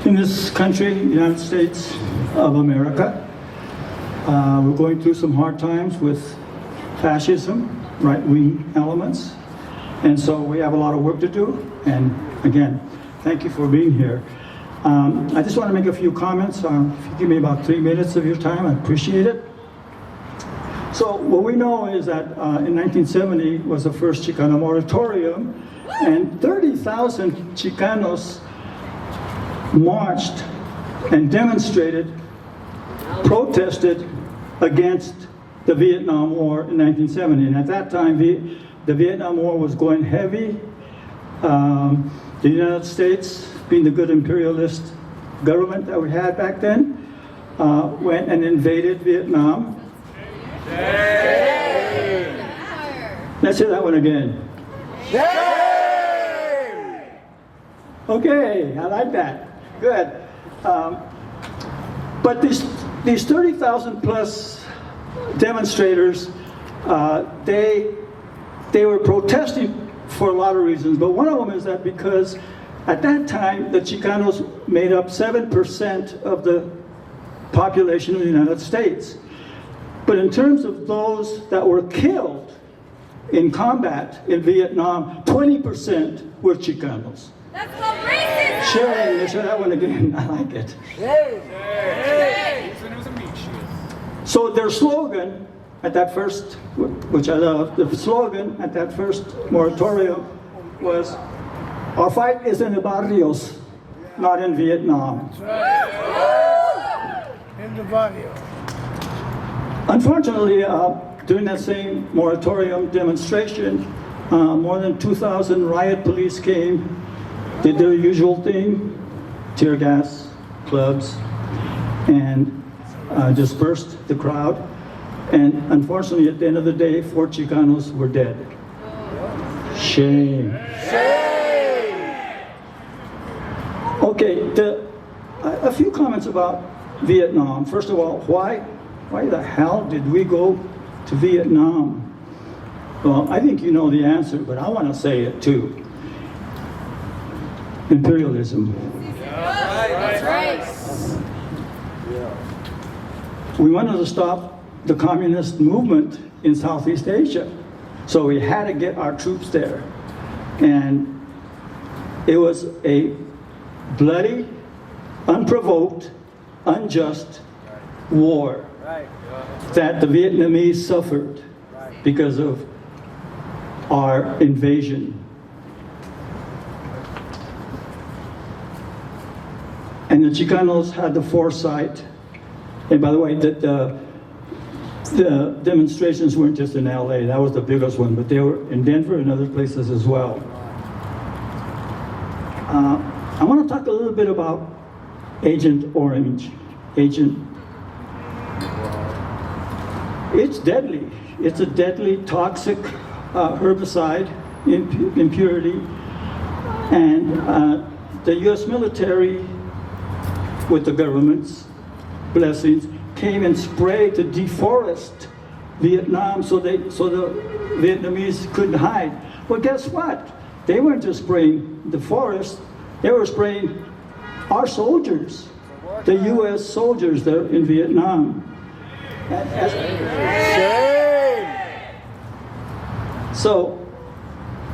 In this country, United States of America, we're going through some hard times with fascism, right-wing elements, and so we have a lot of work to do. And again, thank you for being here. I just want to make a few comments. If you give me about 3 minutes of your time, I appreciate it. So what we know is that in 1970 was the first Chicano moratorium, and 30,000 Chicanos marched and demonstrated, protested against the Vietnam War in 1970. And at that time, the Vietnam War was going heavy. The United States, being the good imperialist government that we had back then, went and invaded Vietnam. Yay! Let's hear that one again. Yay! Okay, I like that. Good. But these 30,000 plus demonstrators, they were protesting for a lot of reasons, but one of them is that because at that time the Chicanos made up 7% of the population of the United States. But in terms of those that were killed in combat in Vietnam, 20% were Chicanos. That's called racism! Sharing, let's hear that one again. I like it. So their slogan at that first, which I love, the slogan at that first moratorium was, "Our fight is in the barrios, not in Vietnam." In the barrio. Unfortunately, during that same moratorium demonstration, more than 2,000 riot police came, did their usual thing, tear gas, clubs, and dispersed the crowd. And unfortunately, at the end of the day, 4 Chicanos were dead. Shame. Shame! Okay, a few comments about Vietnam. First of all, why the hell did we go to Vietnam? Well, I think you know the answer, but I want to say it too. Imperialism. That's right. We wanted to stop the communist movement in Southeast Asia, so we had to get our troops there. And it was a bloody, unprovoked, unjust war that the Vietnamese suffered because of our invasion. And the Chicanos had the foresight, and by the way, the demonstrations weren't just in LA, that was the biggest one, but they were in Denver and other places as well. I want to talk a little bit about Agent Orange. It's deadly. It's a deadly, toxic herbicide, impurity, and the U.S. military, with the government's blessings, came and sprayed to deforest Vietnam so the Vietnamese couldn't hide. Well, guess what? They weren't just spraying the forest, they were spraying our soldiers, the U.S. soldiers there in Vietnam. So,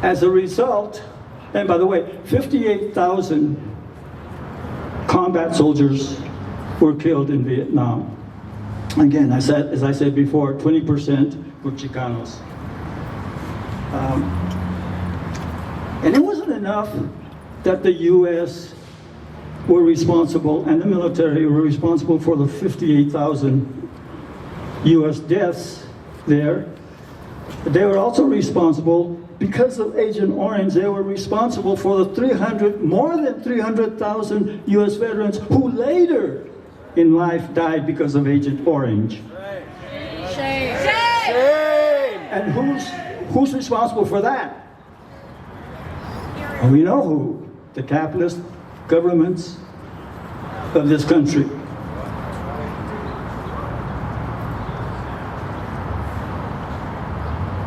as a result, and by the way, 58,000 combat soldiers were killed in Vietnam. Again, as I said before, 20% were Chicanos. And it wasn't enough that the U.S. were responsible, and the military were responsible for the 58,000 U.S. deaths there. They were also responsible, because of Agent Orange, they were responsible for the more than 300,000 U.S. veterans who later in life died because of Agent Orange. Shame. And who's responsible for that? Well, we know who. The capitalist governments of this country.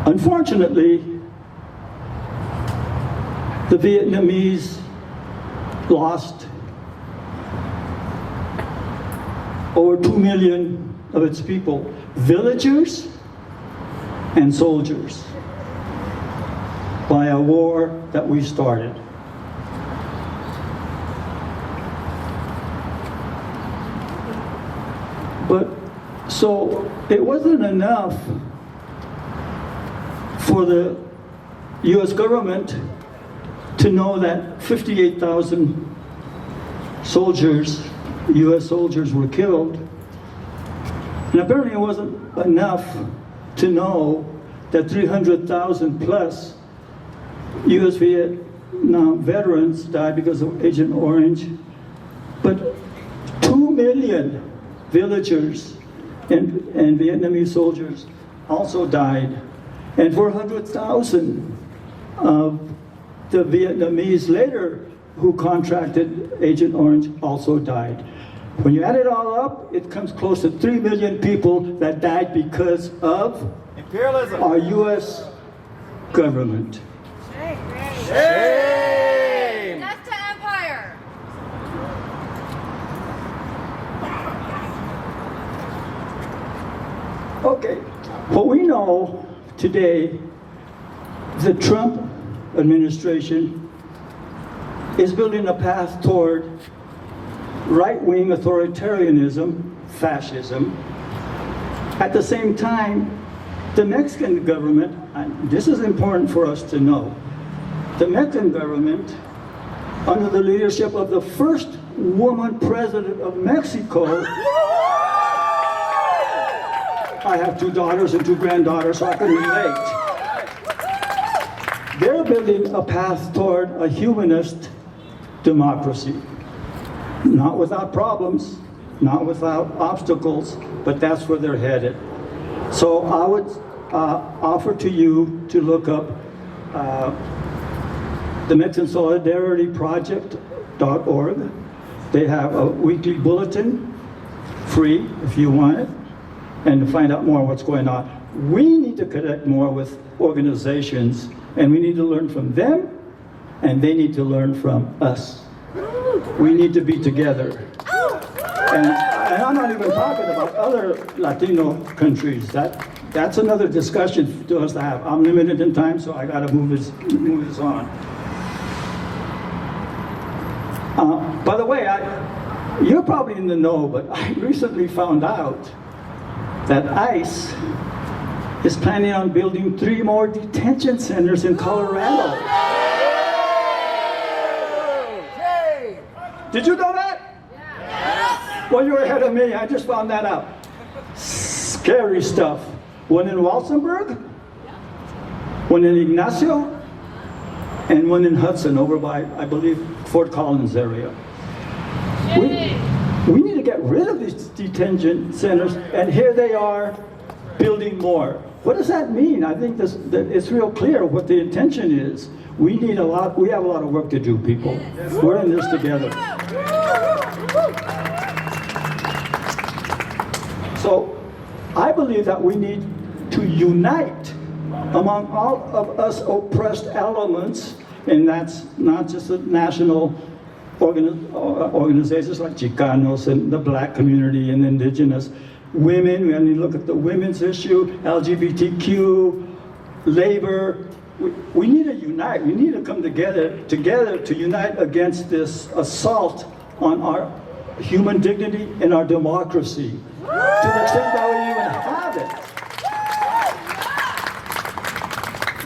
Unfortunately, the Vietnamese lost over 2 million of its people, villagers and soldiers, by a war that we started. But so it wasn't enough for the US government to know that 58,000 soldiers, US soldiers, were killed. And apparently it wasn't enough to know that 300,000 plus US Vietnam veterans died because of Agent Orange. But 2 million villagers and Vietnamese soldiers also died. And 400,000 of the Vietnamese later who contracted Agent Orange also died. When you add it all up, it comes close to 3 million people that died because of imperialism. our US government. Shame! Death to empire. Okay, what we know today, the Trump administration is building a path toward right-wing authoritarianism, fascism. At the same time, the Mexican government, and this is important for us to know, the Mexican government, under the leadership of the first woman president of Mexico, I have 2 daughters and 2 granddaughters, so I can relate. They're building a path toward a humanist democracy. Not without problems, not without obstacles, but that's where they're headed. So I would offer to you to look up the Mexican Solidarity Project.org. They have a weekly bulletin, free if you want it, and to find out more what's going on. We need to connect more with organizations, and we need to learn from them, and they need to learn from us. We need to be together. And I'm not even talking about other Latino countries. That's another discussion to us to have. I'm limited in time, so I got to move this on. By the way, you're probably in the know, but I recently found out that ICE is planning on building 3 more detention centers in Colorado. Did you know that? Well, you're ahead of me. I just found that out. Scary stuff. One in Walsenburg, one in Ignacio, and one in Hudson over by, I believe, Fort Collins area. We need to get rid of these detention centers, and here they are building more. What does that mean? I think that it's real clear what the intention is. We have a lot of work to do, people. We're in this together. So I believe that we need to unite among all of us oppressed elements, and that's not just the national organizations like Chicanos and the black community and indigenous women. We need to look at the women's issue, LGBTQ, labor. We need to unite. We need to come together to unite against this assault on our human dignity and our democracy, to the extent that we even have it.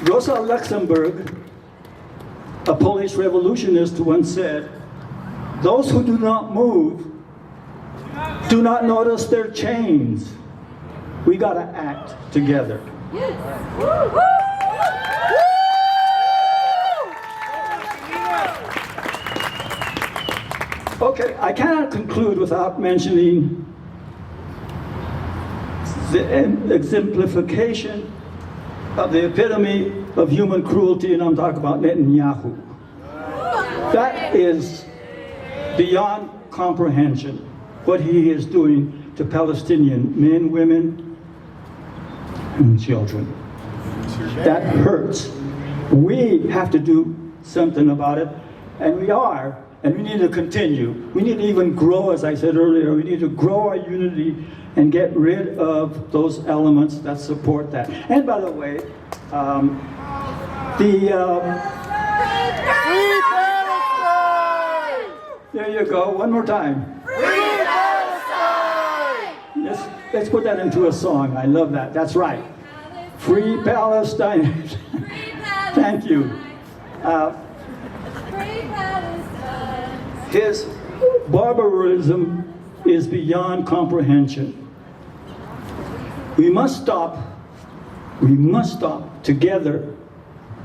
Rosa Luxemburg, a Polish revolutionist, once said, "Those who do not move do not notice their chains." We got to act together. Okay, I cannot conclude without mentioning the exemplification of the epitome of human cruelty, and I'm talking about Netanyahu. That is beyond comprehension, what he is doing to Palestinian men, women, and children. That hurts. We have to do something about it, and we are. and we need to continue. We need to even grow, as I said earlier, we need to grow our unity and get rid of those elements that support that. And by the way, Free Palestine! there you go, one more time. Free Palestine! Let's put that into a song. I love that. That's right. Free Palestine. Thank you. Free Palestine. His barbarism is beyond comprehension. We must stop together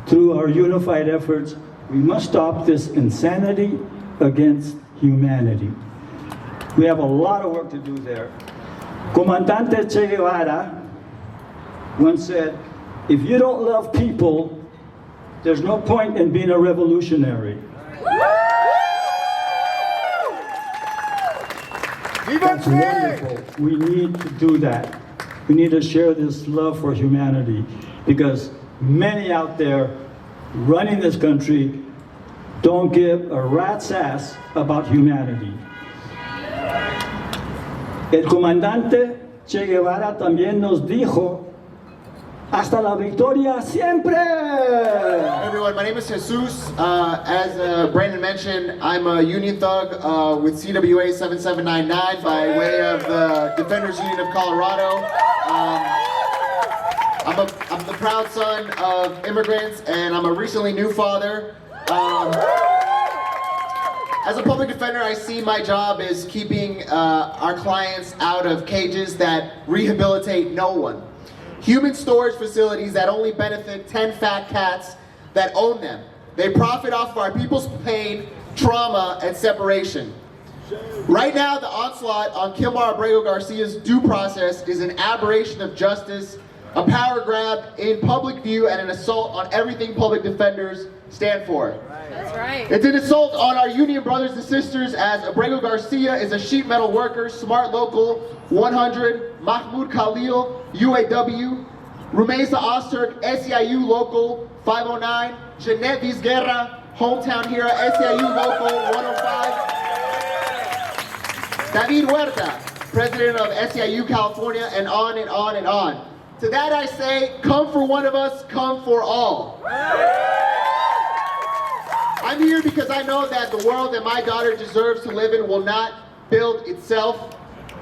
through our unified efforts. We must stop this insanity against humanity. We have a lot of work to do there. Comandante Che Guevara once said, if you don't love people, there's no point in being a revolutionary. That's wonderful. We need to do that. We need to share this love for humanity because many out there running this country don't give a rat's ass about humanity. El comandante Che Guevara también nos dijo, hasta la victoria siempre. Hey everyone, my name is Jesus. As Brandon mentioned, I'm a union thug with CWA 7799 by way of the Defenders Union of Colorado. I'm the proud son of immigrants, and I'm a recently new father. As a public defender, I see my job as keeping our clients out of cages that rehabilitate no one. Human storage facilities that only benefit 10 fat cats that own them. They profit off of our people's pain, trauma, and separation. Right now, the onslaught on Kilmar Abrego Garcia's due process is an aberration of justice, a power grab in public view, and an assault on everything public defenders stand for. That's right. It's an assault on our union brothers and sisters, as Abrego Garcia is a sheet metal worker, Smart Local 100, Mahmoud Khalil, UAW, Rumeza Osterk, SEIU Local 509, Jeanette Vizguerra, Hometown Hero, SEIU Local 105, David Huerta, President of SEIU California, and on and on and on. To that I say, come for one of us, come for all. I'm here because I know that the world that my daughter deserves to live in will not build itself.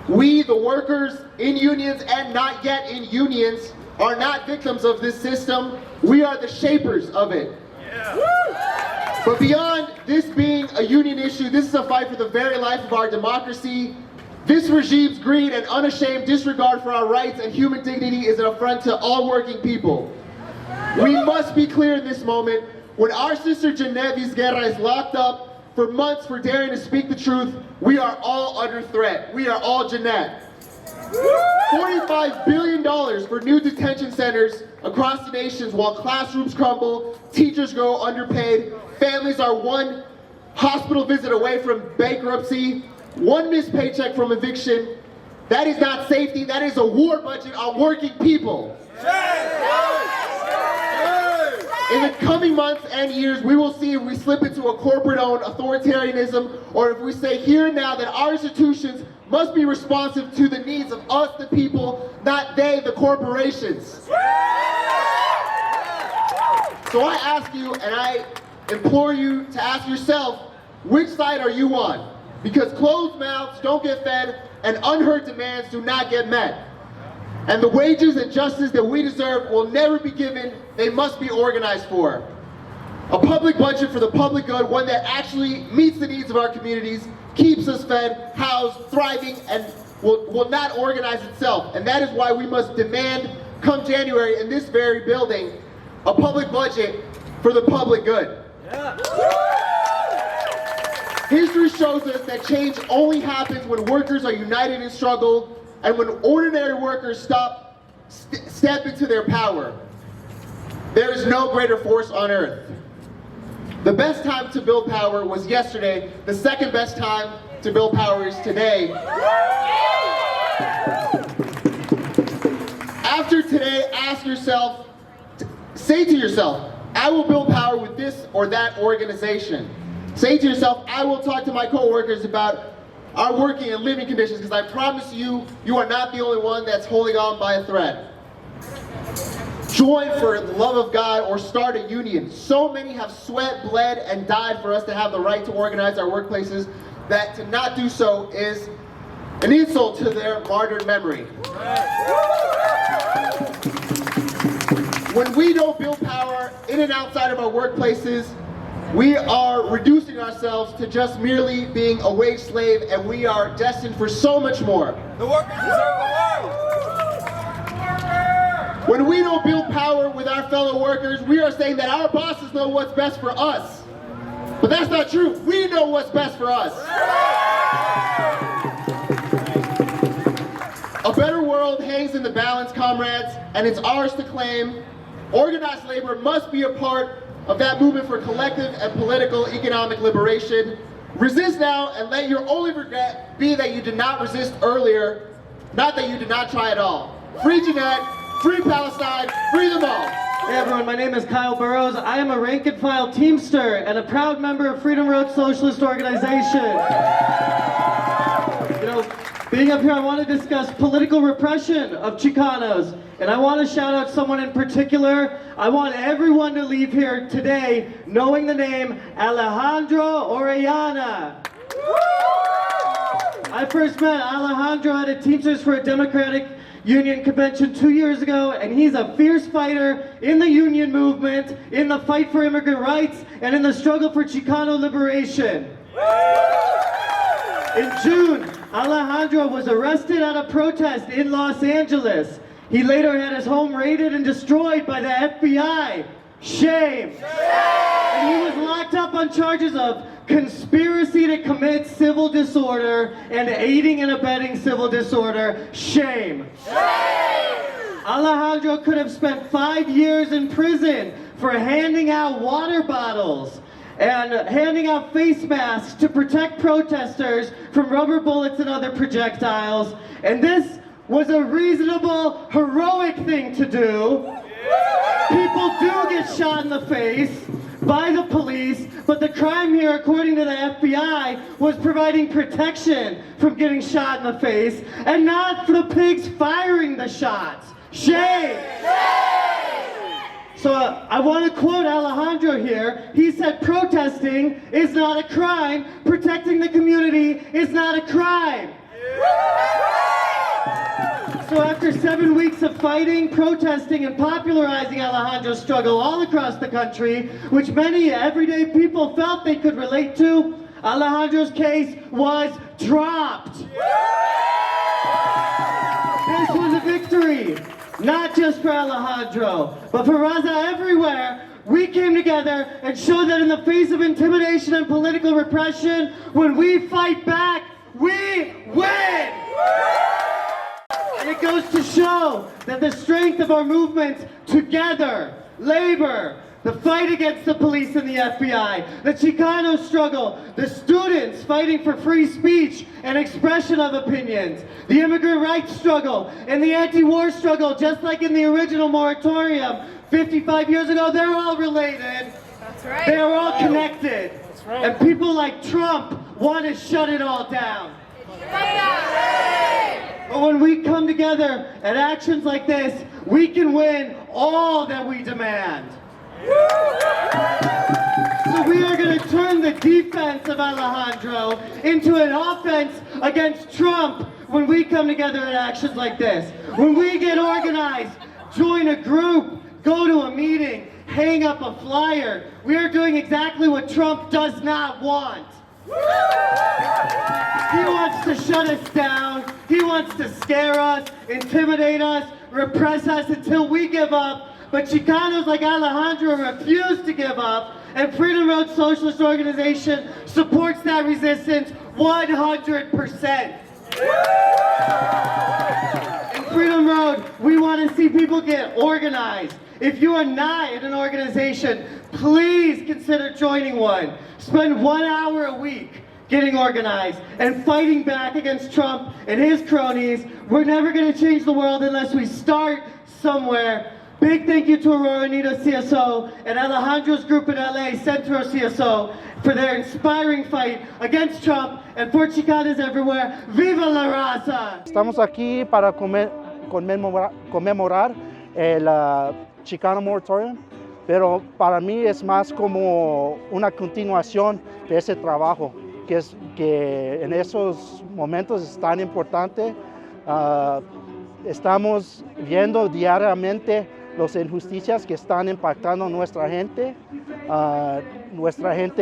We, the workers in unions and not yet in unions, are not victims of this system. We are the shapers of it. Yeah. But beyond this being a union issue, this is a fight for the very life of our democracy. This regime's greed and unashamed disregard for our rights and human dignity is an affront to all working people. We must be clear in this moment. When our sister Jeanette Vizguerra is locked up for months for daring to speak the truth, we are all under threat. We are all Jeanette. $45 billion for new detention centers across the nations while classrooms crumble, teachers go underpaid, families are one hospital visit away from bankruptcy, one missed paycheck from eviction. That is not safety, that is a war budget on working people. In the coming months and years, we will see if we slip into a corporate-owned authoritarianism, or if we say here and now that our institutions must be responsive to the needs of us, the people, not they, the corporations. So I ask you, and I implore you to ask yourself, which side are you on? Because closed mouths don't get fed, and unheard demands do not get met. And the wages and justice that we deserve will never be given, they must be organized for. A public budget for the public good, one that actually meets the needs of our communities, keeps us fed, housed, thriving, and will not organize itself. And that is why we must demand, come January, in this very building, a public budget for the public good. Yeah. History shows us that change only happens when workers are united in struggle, and when ordinary workers step into their power. There is no greater force on earth. The best time to build power was yesterday. The second best time to build power is today. After today, ask yourself, say to yourself, I will build power with this or that organization. Say to yourself, I will talk to my co-workers about our working and living conditions, because I promise you, you are not the only one that's holding on by a thread. Join for the love of God or start a union. So many have sweat, bled, and died for us to have the right to organize our workplaces that to not do so is an insult to their martyred memory. When we don't build power in and outside of our workplaces, we are reducing ourselves to just merely being a wage slave, and we are destined for so much more. The workers deserve the world. When we don't build power with our fellow workers, we are saying that our bosses know what's best for us. But that's not true. We know what's best for us. A better world hangs in the balance, comrades, and it's ours to claim. Organized labor must be a part of that movement for collective and political economic liberation. Resist now and let your only regret be that you did not resist earlier, not that you did not try at all. Free Jeanette, free Palestine, free them all. Hey everyone, my name is Kyle Burrows. I am a rank and file Teamster and a proud member of Freedom Road Socialist Organization. You know, being up here, I want to discuss political repression of Chicanos. And I want to shout out someone in particular. I want everyone to leave here today knowing the name Alejandro Orellana. I first met Alejandro at a Teamsters for a Democratic Union convention 2 years ago, and he's a fierce fighter in the union movement, in the fight for immigrant rights, and in the struggle for Chicano liberation. In June, Alejandro was arrested at a protest in Los Angeles. He later had his home raided and destroyed by the FBI. Shame! And he was locked up on charges of conspiracy to commit civil disorder and aiding and abetting civil disorder. Shame! Alejandro could have spent 5 years in prison for handing out water bottles and handing out face masks to protect protesters from rubber bullets and other projectiles. And this was a reasonable, heroic thing to do. People do get shot in the face by the police, but the crime here, according to the FBI, was providing protection from getting shot in the face, and not for the pigs firing the shots. Shame! So I want to quote Alejandro here. He said, protesting is not a crime. Protecting the community is not a crime. So after 7 weeks of fighting, protesting, and popularizing Alejandro's struggle all across the country, which many everyday people felt they could relate to, Alejandro's case was dropped. This was a victory, not just for Alejandro, but for Raza everywhere. We came together and showed that in the face of intimidation and political repression, when we fight back, we win! And it goes to show that the strength of our movement together, labor, the fight against the police and the FBI, the Chicano struggle, the students fighting for free speech and expression of opinions, the immigrant rights struggle, and the anti-war struggle, just like in the original Moratorium 55 years ago, they're all related. That's right. They're all connected. That's right. And people like Trump want to shut it all down. But when we come together at actions like this, we can win all that we demand. So we are going to turn the defense of Alejandro into an offense against Trump when we come together at actions like this. When we get organized, join a group, go to a meeting, hang up a flyer, we are doing exactly what Trump does not want. He wants to shut us down. He wants to scare us, intimidate us, repress us until we give up. But Chicanos like Alejandro refuse to give up, and Freedom Road Socialist Organization supports that resistance 100%. In Freedom Road, we want to see people get organized. If you are not in an organization, please consider joining one. Spend 1 hour a week getting organized and fighting back against Trump and his cronies. We're never going to change the world unless we start somewhere. Big thank you to Aurora Anita CSO and Alejandro's group in LA, Centro CSO, for their inspiring fight against Trump and for Chicanos everywhere. Viva la raza! Estamos aquí para conmemorar el Chicano Moratorium, pero para mí es más como una continuación de ese trabajo, que en esos momentos es tan importante. Estamos viendo diariamente las injusticias que están impactando a nuestra gente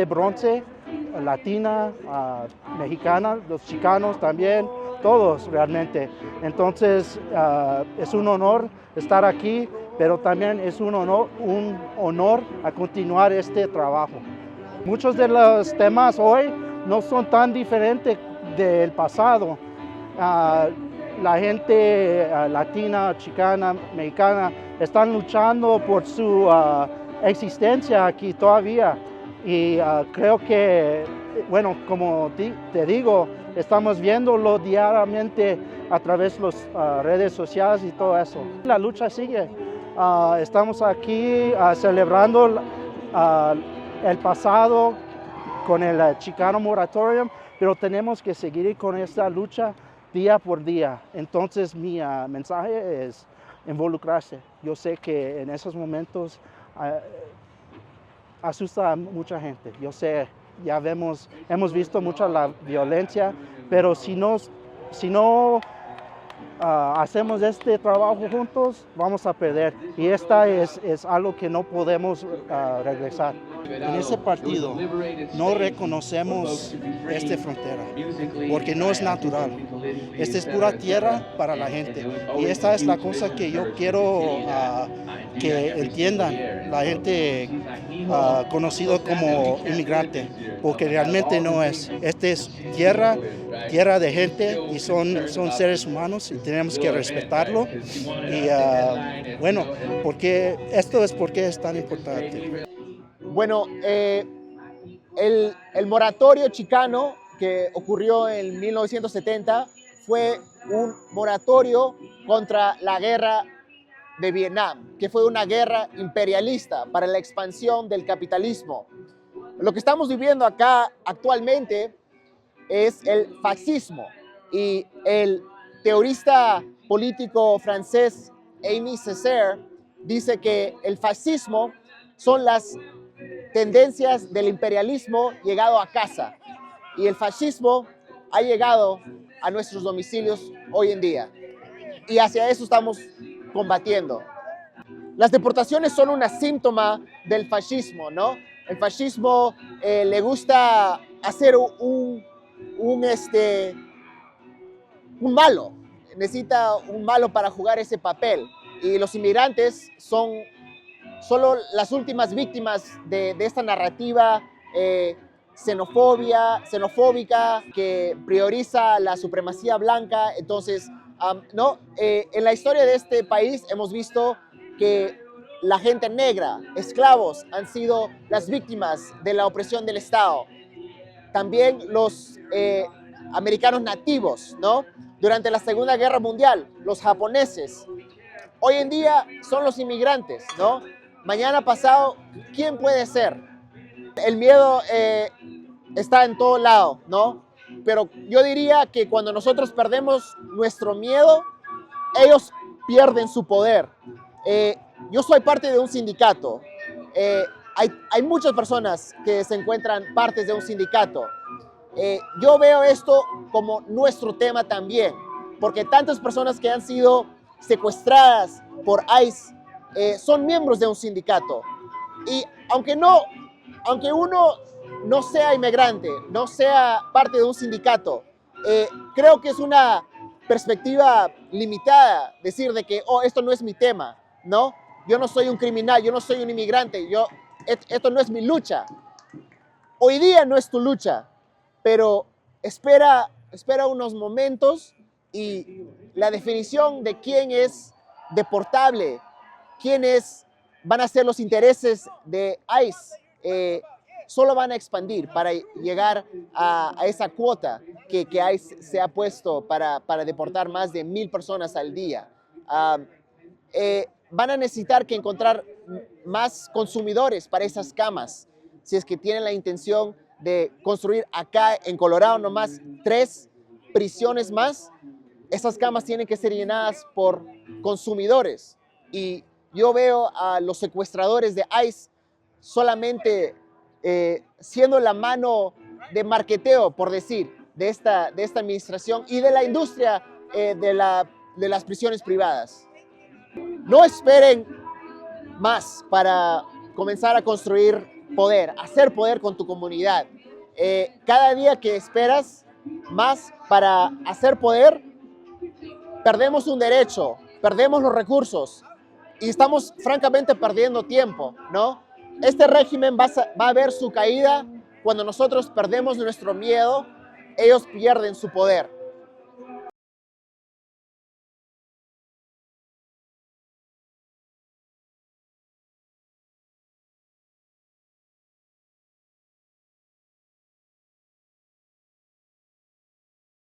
bronce, latina, mexicana, los chicanos también, todos realmente. Entonces es un honor estar aquí, pero también es un honor a continuar este trabajo. Muchos de los temas hoy no son tan diferentes del pasado. La gente latina, chicana, mexicana están luchando por su existencia aquí todavía. Y creo que, bueno, como te digo, estamos viéndolo diariamente a través de las redes sociales y todo eso. La lucha sigue. Estamos aquí celebrando el pasado con el Chicano Moratorium, pero tenemos que seguir con esta lucha día por día. Entonces mi mensaje es involucrarse. Yo sé que en esos momentos asusta a mucha gente. Yo sé, ya hemos visto mucha la violencia, pero si no hacemos este trabajo juntos, vamos a perder. Y esta es algo que no podemos regresar. En ese partido no reconocemos esta frontera, porque no es natural. Esta es pura tierra para la gente. Y esta es la cosa que yo quiero que entiendan la gente conocido como inmigrante, porque realmente no es. Esta es tierra de gente y son seres humanos y tenemos que respetarlo. Y bueno, esto es porque es tan importante. Bueno, el moratorio chicano que ocurrió en 1970 fue un moratorio contra la guerra de Vietnam, que fue una guerra imperialista para la expansión del capitalismo. Lo que estamos viviendo acá actualmente es el fascismo, y el teorista político francés Aimé Césaire dice que el fascismo son las tendencias del imperialismo llegado a casa, y el fascismo ha llegado a nuestros domicilios hoy en día, y hacia eso estamos combatiendo. Las deportaciones son un síntoma del fascismo, ¿no? El fascismo le gusta hacer un malo, necesita un malo para jugar ese papel, y los inmigrantes son solo las últimas víctimas de esta narrativa xenofóbica que prioriza la supremacía blanca. Entonces, en la historia de este país hemos visto que la gente negra, esclavos, han sido las víctimas de la opresión del Estado. También los americanos nativos, ¿no? Durante la Segunda Guerra Mundial, los japoneses. Hoy en día son los inmigrantes, ¿no? Mañana pasado, ¿quién puede ser? El miedo está en todo lado, ¿no? Pero yo diría que cuando nosotros perdemos nuestro miedo, ellos pierden su poder. Yo soy parte de un sindicato. Hay muchas personas que se encuentran partes de un sindicato. Yo veo esto como nuestro tema también, porque tantas personas que han sido secuestradas por ICE son miembros de un sindicato. Y aunque uno no sea inmigrante, no sea parte de un sindicato, creo que es una perspectiva limitada decir de que, esto no es mi tema, ¿no? Yo no soy un criminal, yo no soy un inmigrante, esto no es mi lucha. Hoy día no es tu lucha, pero espera unos momentos y la definición de quién es deportable, quiénes van a ser los intereses de ICE, solo van a expandir para llegar a esa cuota que ICE se ha puesto para deportar más de 1000 personas al día. van a necesitar que encontrar más consumidores para esas camas. Si es que tienen la intención de construir acá en Colorado nomás 3 prisiones más, esas camas tienen que ser llenadas por consumidores. Y yo veo a los secuestradores de ICE solamente siendo la mano de marketeo, por decir, de esta administración y de la industria de las prisiones privadas. No esperen más para comenzar a construir poder, hacer poder con tu comunidad. Cada día que esperas más para hacer poder, perdemos un derecho, perdemos los recursos y estamos francamente perdiendo tiempo, ¿no? Este régimen va a ver su caída cuando nosotros perdemos nuestro miedo, ellos pierden su poder.